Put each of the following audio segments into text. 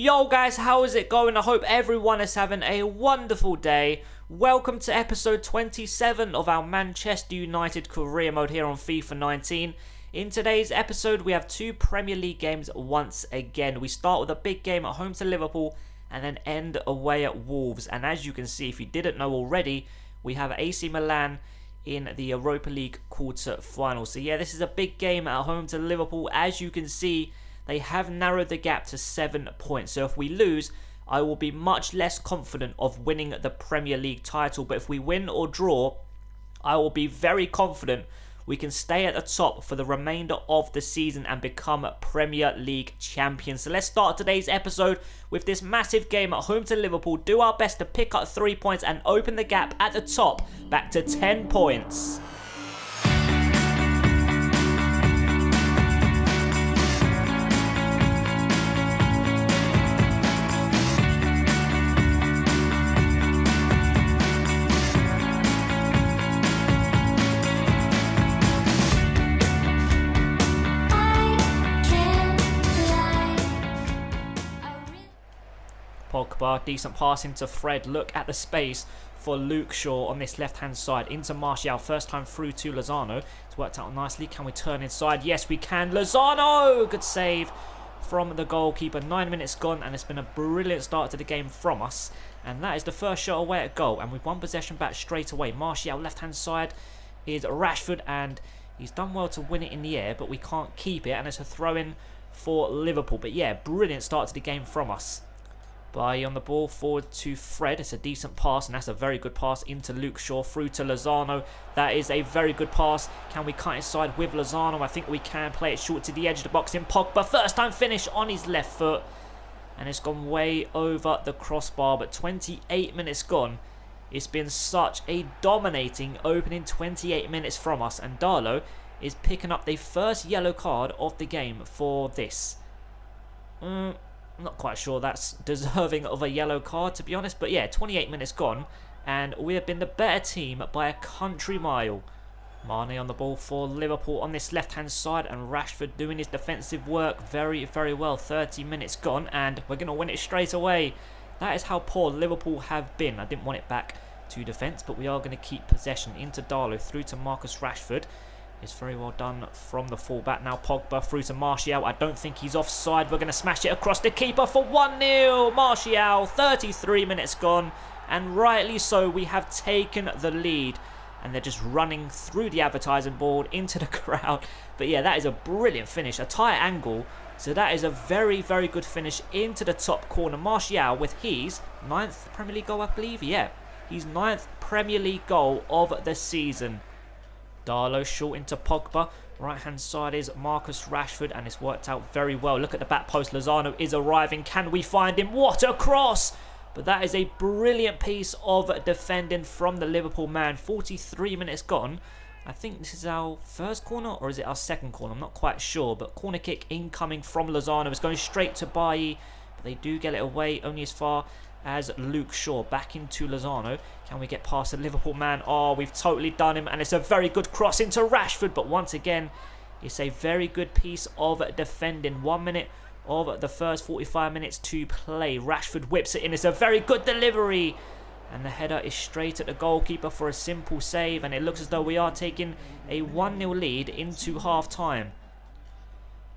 Yo guys, how is it going? I hope everyone is having a wonderful day. Welcome to episode 27 of our Manchester United career mode here on FIFA 19. In today's episode, we have two Premier League games once again. We start with a big game at home to Liverpool and then end away at Wolves. And as you can see, if you didn't know already, we have AC Milan in the Europa League quarter-final. So yeah, this is a big game at home to Liverpool. As you can see, they have narrowed the gap to 7 points. So if we lose, I will be much less confident of winning the Premier League title. But if we win or draw, I will be very confident we can stay at the top for the remainder of the season and become Premier League champions. So let's start today's episode with this massive game at home to Liverpool. Do our best to pick up 3 points and open the gap at the top back to 10 points. Pogba, decent pass into Fred. Look at the space for Luke Shaw on this left-hand side. Into Martial, first time through to Lozano. It's worked out nicely. Can we turn inside? Yes, we can. Lozano! Good save from the goalkeeper. 9 minutes gone, and it's been a brilliant start to the game from us. And that is the first shot away at goal, and we've won possession back straight away. Martial, left-hand side, is Rashford, and he's done well to win it in the air, but we can't keep it, and it's a throw-in for Liverpool. But yeah, brilliant start to the game from us. Bailly on the ball, forward to Fred. It's a decent pass, and that's a very good pass into Luke Shaw, through to Lozano. That is a very good pass. Can we cut inside with Lozano? I think we can. Play it short to the edge of the box in Pogba. First time finish on his left foot, and it's gone way over the crossbar. But 28 minutes gone. It's been such a dominating opening 28 minutes from us, and Darlow is picking up the first yellow card of the game for this. I'm not quite sure that's deserving of a yellow card, to be honest. But yeah, 28 minutes gone, and we have been the better team by a country mile. Mane on the ball for Liverpool on this left-hand side, and Rashford doing his defensive work very, very well. 30 minutes gone, and we're going to win it straight away. That is how poor Liverpool have been. I didn't want it back to defence, but we are going to keep possession. Into Darlow, through to Marcus Rashford. It's very well done from the fullback. Now Pogba through to Martial. I don't think he's offside. We're going to smash it across the keeper for 1-0. Martial, 33 minutes gone. And rightly so, we have taken the lead. And they're just running through the advertising board into the crowd. But yeah, that is a brilliant finish. A tight angle. So that is a very, very good finish into the top corner. Martial with his 9th Premier League goal, I believe. Yeah, his 9th Premier League goal of the season. Darlow short into Pogba. Right hand side is Marcus Rashford, and it's worked out very well. Look at the back post. Lozano is arriving. Can we find him? What a cross! But that is a brilliant piece of defending from the Liverpool man. 43 minutes gone. I think this is our first corner, or is it our second corner? I'm not quite sure. But corner kick incoming from Lozano. It's going straight to Bailly, but they do get it away only as far as Luke Shaw. Back into Lozano. Can we get past the Liverpool man? Oh, we've totally done him, and it's a very good cross into Rashford, but once again, it's a very good piece of defending. 1 minute of the first 45 minutes to play. Rashford whips it in. It's a very good delivery, and the header is straight at the goalkeeper for a simple save, and it looks as though we are taking a 1-0 lead into half-time.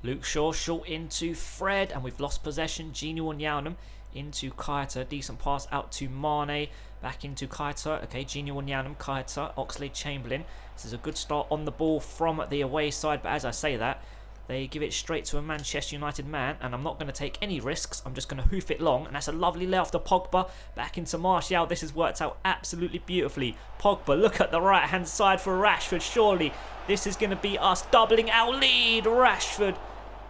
Luke Shaw short into Fred, and we've lost possession. Gini Wijnaldum into Keita. Decent pass out to Mane. Back into Keita. Okay, Gini Wijnaldum, Keita, Oxlade-Chamberlain. This is a good start on the ball from the away side, but as I say that, they give it straight to a Manchester United man, and I'm not going to take any risks. I'm just going to hoof it long, and that's a lovely lay off to Pogba. Back into Martial. This has worked out absolutely beautifully. Pogba, look at the right-hand side for Rashford. Surely this is going to be us doubling our lead. Rashford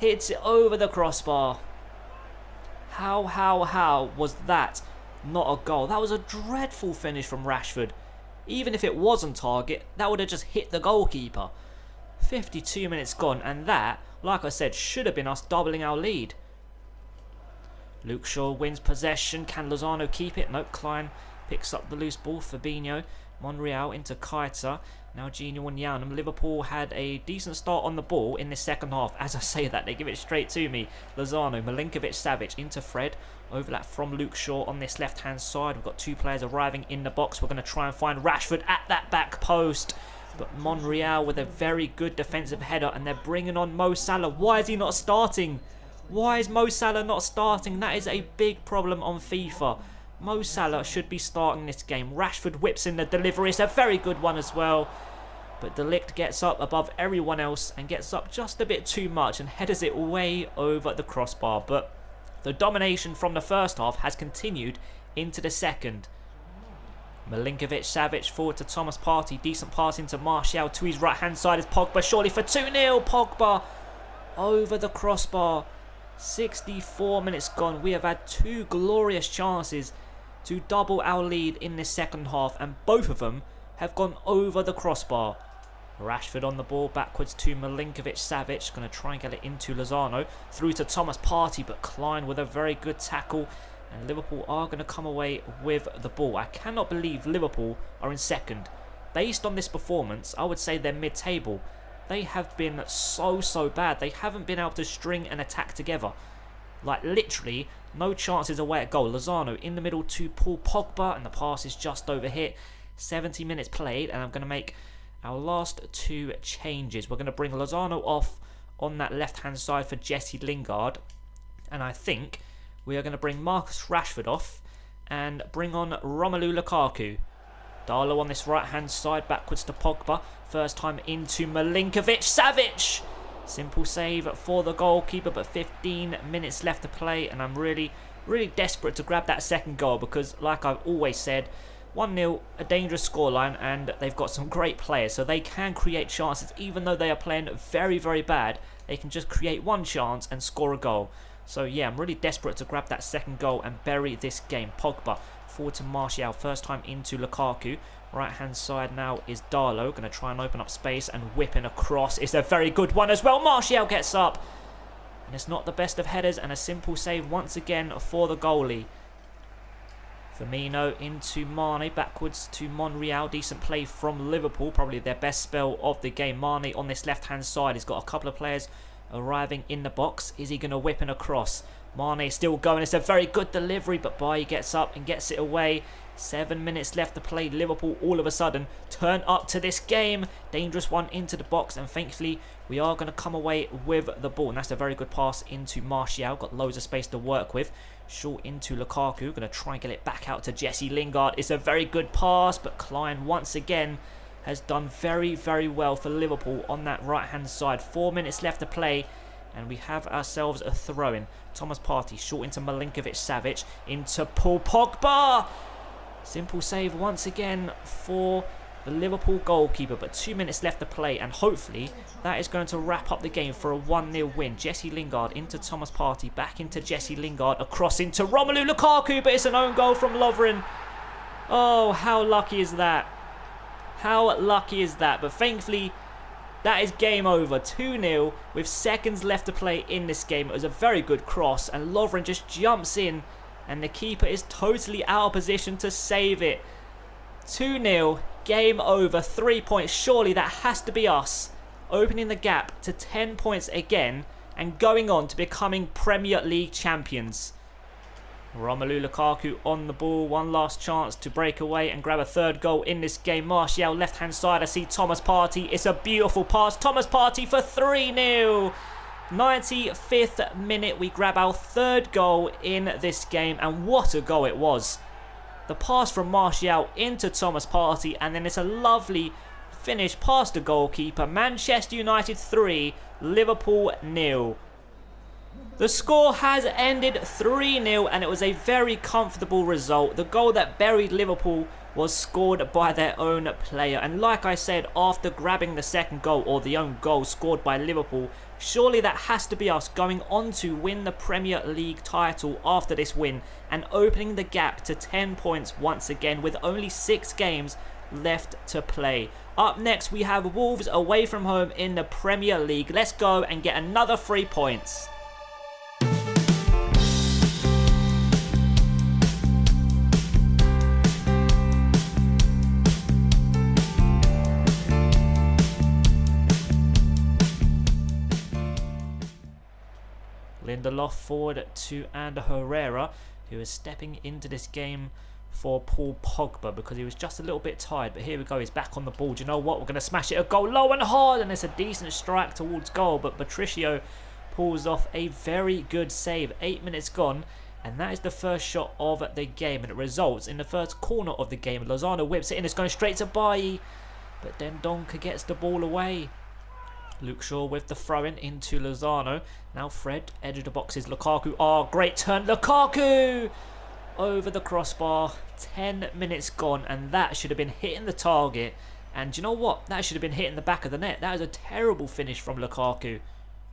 hits it over the crossbar. How was that not a goal? That was a dreadful finish from Rashford. Even if it was on target, that would have just hit the goalkeeper. 52 minutes gone, and that, like I said, should have been us doubling our lead. Luke Shaw wins possession. Can Lozano keep it? Nope. Klein picks up the loose ball. Fabinho Monreal into Keita. Now Gini Wijnaldum. Liverpool had a decent start on the ball in the second half. As I say that, they give it straight to me. Lozano, Milinkovic-Savic into Fred. Overlap from Luke Shaw on this left-hand side. We've got two players arriving in the box. We're going to try and find Rashford at that back post. But Monreal with a very good defensive header. And they're bringing on Mo Salah. Why is he not starting? Why is Mo Salah not starting? That is a big problem on FIFA. Mo Salah should be starting this game. Rashford whips in the delivery. It's a very good one as well. But De Ligt gets up above everyone else and gets up just a bit too much and headers it way over the crossbar. But the domination from the first half has continued into the second. Milinkovic-Savic forward to Thomas Partey. Decent pass into Martial to his right hand side as Pogba surely for 2-0. Pogba over the crossbar. 64 minutes gone. We have had two glorious chances to double our lead in this second half, and both of them have gone over the crossbar. Rashford on the ball, backwards to Milinkovic-Savic. Going to try and get it into Lozano. Through to Thomas Partey, but Klein with a very good tackle. And Liverpool are going to come away with the ball. I cannot believe Liverpool are in second. Based on this performance, I would say they're mid-table. They have been so bad. They haven't been able to string an attack together. Like, literally, no chances away at goal. Lozano in the middle to Paul Pogba, and the pass is just overhit. 70 minutes played, and I'm going to make our last two changes. We're going to bring Lozano off on that left-hand side for Jesse Lingard. And I think we are going to bring Marcus Rashford off and bring on Romelu Lukaku. Darlow on this right-hand side, backwards to Pogba. First time into Milinkovic-Savic. Simple save for the goalkeeper, but 15 minutes left to play. And I'm really desperate to grab that second goal because, like I've always said, 1-0, a dangerous scoreline, and they've got some great players, so they can create chances. Even though they are playing very bad, they can just create one chance and score a goal. So yeah, I'm really desperate to grab that second goal and bury this game. Pogba forward to Martial, first time into Lukaku. Right hand side now is Darlow, going to try and open up space and whip in a cross. It's a very good one as well. Martial gets up, and it's not the best of headers, and a simple save once again for the goalie. Firmino into Mane, backwards to Monreal. Decent play from Liverpool, probably their best spell of the game. Mane on this left-hand side. He's got a couple of players arriving in the box. Is he going to whip in across? Mane still going. It's a very good delivery, but Bailly gets up and gets it away. 7 minutes left to play. Liverpool all of a sudden turn up to this game. Dangerous one into the box, and thankfully we are going to come away with the ball. And that's a very good pass into Martial. Got loads of space to work with. Short into Lukaku. Going to try and get it back out to Jesse Lingard. It's a very good pass, but Klein once again has done very well for Liverpool on that right hand side. 4 minutes left to play, and we have ourselves a throw-in. Thomas Partey short into Milinkovic-Savic, into Paul Pogba. Simple save once again for the Liverpool goalkeeper, but 2 minutes left to play, and hopefully that is going to wrap up the game for a 1-0 win. Jesse Lingard into Thomas Partey, back into Jesse Lingard, across into Romelu Lukaku, but it's an own goal from Lovren. Oh, how lucky is that? How lucky is that? But thankfully, that is game over. 2-0 with seconds left to play in this game. It was a very good cross, and Lovren just jumps in, and the keeper is totally out of position to save it. 2-0, game over, 3 points. Surely that has to be us opening the gap to 10 points again and going on to becoming Premier League champions. Romelu Lukaku on the ball, one last chance to break away and grab a third goal in this game. Martial left hand side, I see Thomas Partey. It's a beautiful pass. Thomas Partey for 3-0. 95th minute, we grab our third goal in this game, and what a goal it was. The pass from Martial into Thomas Partey, and then it's a lovely finish past the goalkeeper. Manchester United 3, Liverpool 0. The score has ended 3-0, and it was a very comfortable result. The goal that buried Liverpool was scored by their own player. And like I said, after grabbing the second goal, or the own goal scored by Liverpool, surely that has to be us going on to win the Premier League title after this win and opening the gap to 10 points once again with only 6 games left to play. Up next, we have Wolves away from home in the Premier League. Let's go and get another 3 points. Lindelof forward to Ander Herrera, who is stepping into this game for Paul Pogba because he was just a little bit tired. But here we go, he's back on the ball. Do you know what? We're going to smash it a goal low and hard, and it's a decent strike towards goal, but Patricio pulls off a very good save. 8 minutes gone, and that is the first shot of the game, and it results in the first corner of the game. Lozano whips it in, it's going straight to Bailly, but then Donker gets the ball away. Luke Shaw with the throw-in into Lozano. Now Fred, edge of the boxes, Lukaku. Oh, great turn, Lukaku! Over the crossbar, 10 minutes gone, and that should have been hitting the target. And do you know what? That should have been hitting the back of the net. That was a terrible finish from Lukaku.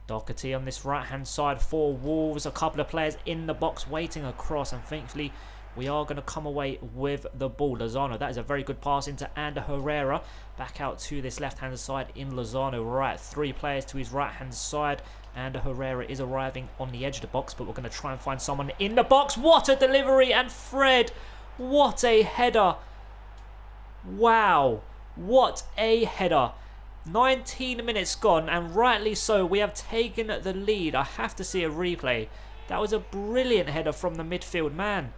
Doherty on this right-hand side for Wolves. A couple of players in the box waiting across, and thankfully we are going to come away with the ball. Lozano, that is a very good pass into Ander Herrera. Back out to this left-hand side in Lozano. Right, 3 players to his right-hand side. Ander Herrera is arriving on the edge of the box, but we're going to try and find someone in the box. What a delivery! And Fred, what a header! Wow, what a header! 19 minutes gone, and rightly so. We have taken the lead. I have to see a replay. That was a brilliant header from the midfield man.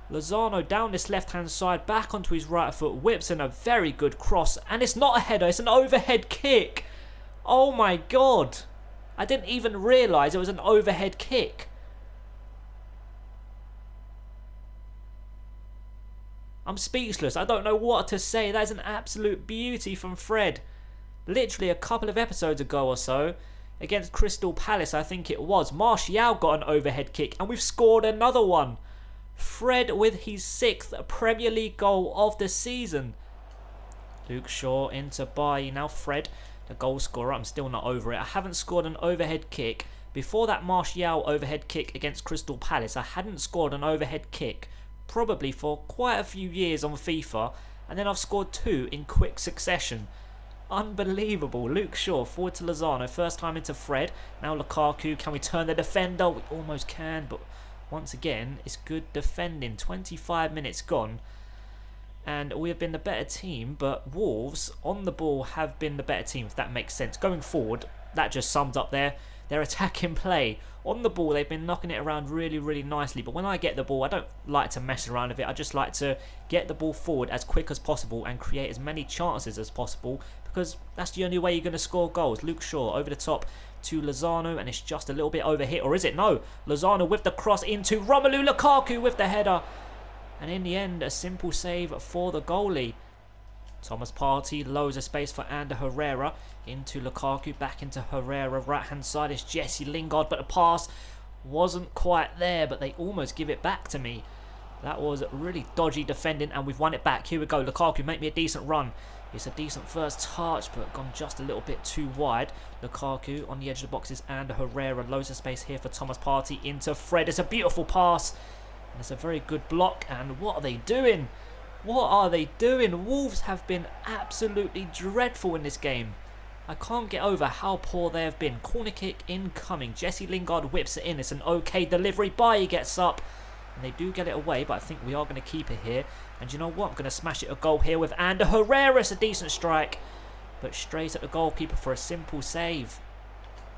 Lozano down this left-hand side, back onto his right foot, whips in a very good cross, and it's not a header, it's an overhead kick. Oh my god. I didn't even realise it was an overhead kick. I'm speechless. I don't know what to say. That is an absolute beauty from Fred. Literally a couple of episodes ago or so, against Crystal Palace, I think it was, Martial got an overhead kick, and we've scored another one. Fred with his 6th Premier League goal of the season. Luke Shaw into Bailly. Now Fred, the goal scorer. I'm still not over it. I haven't scored an overhead kick. Before that Martial overhead kick against Crystal Palace, I hadn't scored an overhead kick probably for quite a few years on FIFA. And then I've scored 2 in quick succession. Unbelievable. Luke Shaw forward to Lozano. First time into Fred. Now Lukaku. Can we turn the defender? We almost can, but once again, it's good defending. 25 minutes gone, and we have been the better team, but Wolves on the ball have been the better team, if that makes sense. Going forward, that just sums up their attacking play. On the ball, they've been knocking it around really, really nicely, but when I get the ball, I don't like to mess around with it. I just like to get the ball forward as quick as possible and create as many chances as possible, because that's the only way you're going to score goals. Luke Shaw over the top to Lozano, and it's just a little bit over hit, or is it? No, Lozano with the cross into Romelu Lukaku with the header, and in the end a simple save for the goalie. Thomas Partey loads a space for Ander Herrera into Lukaku, back into Herrera. Right hand side is Jesse Lingard, but the pass wasn't quite there, but they almost give it back to me. That was really dodgy defending, and we've won it back. Here we go, Lukaku, make me a decent run. It's a decent first touch, but gone just a little bit too wide. Lukaku on the edge of the boxes, and Herrera loads of space here for Thomas Partey into Fred. It's a beautiful pass, and it's a very good block. And what are they doing? What are they doing? Wolves have been absolutely dreadful in this game. I can't get over how poor they have been. Corner kick incoming. Jesse Lingard whips it in. It's an okay delivery. Bailly gets up, and they do get it away, but I think we are going to keep it here. And you know what? I'm going to smash it a goal here with Ander Herrera. It's a decent strike, but straight at the goalkeeper for a simple save.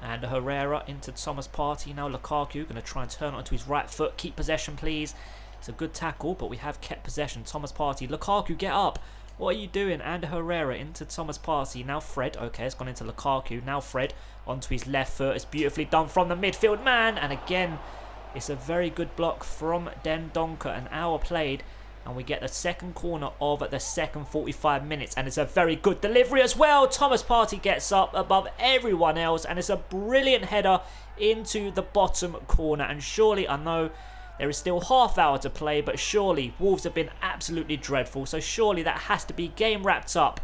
Ander Herrera into Thomas Partey. Now Lukaku going to try and turn it onto his right foot. Keep possession, please. It's a good tackle, but we have kept possession. Thomas Partey. Lukaku, get up. What are you doing? Ander Herrera into Thomas Partey. Now Fred. Okay, it's gone into Lukaku. Now Fred onto his left foot. It's beautifully done from the midfield man. And again, it's a very good block from Den Donker. An hour played, and we get the second corner of the second 45 minutes. And it's a very good delivery as well. Thomas Partey gets up above everyone else, and it's a brilliant header into the bottom corner. And surely, I know there is still half hour to play, but surely Wolves have been absolutely dreadful. So surely that has to be game wrapped up.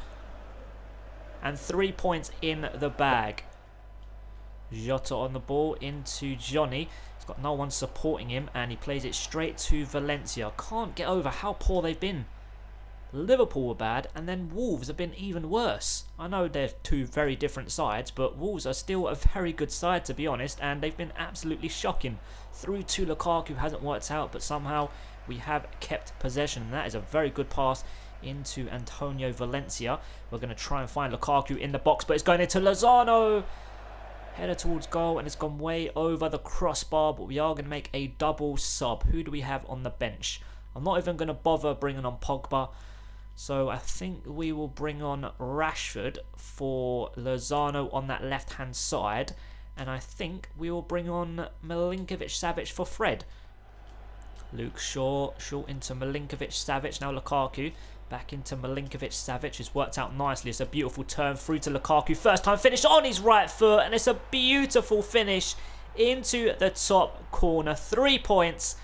And 3 points in the bag. Jota on the ball into Johnny. He's got no one supporting him, and he plays it straight to Valencia. Can't get over how poor they've been. Liverpool were bad, and then Wolves have been even worse. I know they're 2 very different sides, but Wolves are still a very good side, to be honest, and they've been absolutely shocking. Through to Lukaku, hasn't worked out, but somehow we have kept possession, and that is a very good pass into Antonio Valencia. We're going to try and find Lukaku in the box, but it's going into Lozano. Header towards goal, and it's gone way over the crossbar, but we are going to make a double sub. Who do we have on the bench? I'm not even going to bother bringing on Pogba. So I think we will bring on Rashford for Lozano on that left-hand side. And I think we will bring on Milinkovic-Savic for Fred. Luke Shaw, short into Milinkovic-Savic. Now Lukaku, back into Milinkovic-Savic. It's worked out nicely. It's a beautiful turn through to Lukaku. First time finish on his right foot. And it's a beautiful finish into the top corner. 3 points.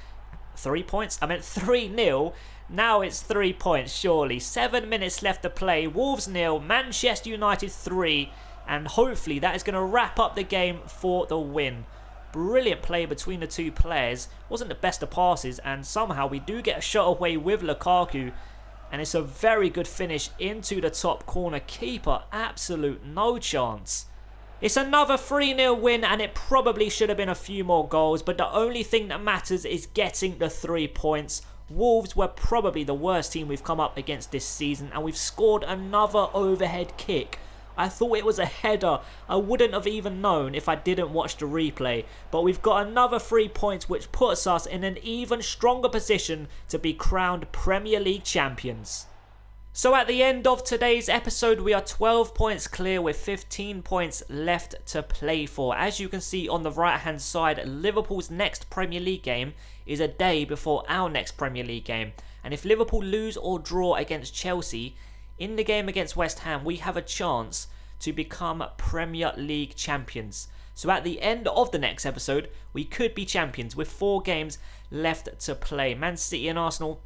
3 points? I meant 3-0. Now it's 3 points, surely. 7 minutes left to play. Wolves 0, Manchester United 3. And hopefully that is going to wrap up the game for the win. Brilliant play between the two players. Wasn't the best of passes. And somehow we do get a shot away with Lukaku. And it's a very good finish into the top corner. Keeper, absolute no chance. It's another 3-0 win, and it probably should have been a few more goals. But the only thing that matters is getting the 3 points. Wolves were probably the worst team we've come up against this season, and we've scored another overhead kick. I thought it was a header. I wouldn't have even known if I didn't watch the replay. But we've got another 3 points, which puts us in an even stronger position to be crowned Premier League champions. So at the end of today's episode, we are 12 points clear with 15 points left to play for. As you can see on the right hand side, Liverpool's next Premier League game is a day before our next Premier League game. And if Liverpool lose or draw against Chelsea, in the game against West Ham, we have a chance to become Premier League champions. So at the end of the next episode, we could be champions with 4 games left to play. Man City and Arsenal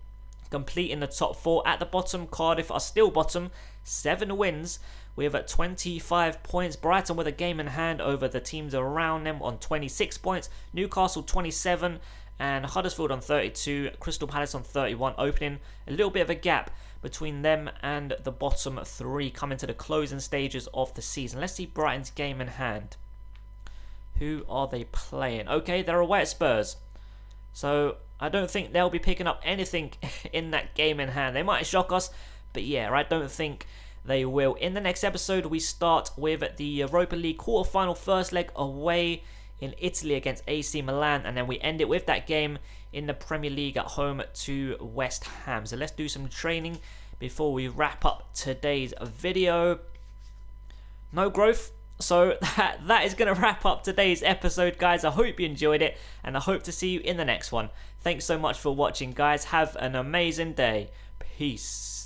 completing the top 4 at the bottom. Cardiff are still bottom, 7 wins with 25 points. Brighton with a game in hand over the teams around them on 26 points. Newcastle 27 and Huddersfield on 32. Crystal Palace on 31, opening a little bit of a gap between them and the bottom 3 coming to the closing stages of the season. Let's see Brighton's game in hand. Who are they playing? Okay, they're away at Spurs. So I don't think they'll be picking up anything in that game in hand. They might shock us, but yeah, I don't think they will. In the next episode, we start with the Europa League quarterfinal first leg away in Italy against AC Milan, and then we end it with that game in the Premier League at home to West Ham. So let's do some training before we wrap up today's video. No growth. So that is going to wrap up today's episode, guys. I hope you enjoyed it, and I hope to see you in the next one. Thanks so much for watching, guys. Have an amazing day. Peace.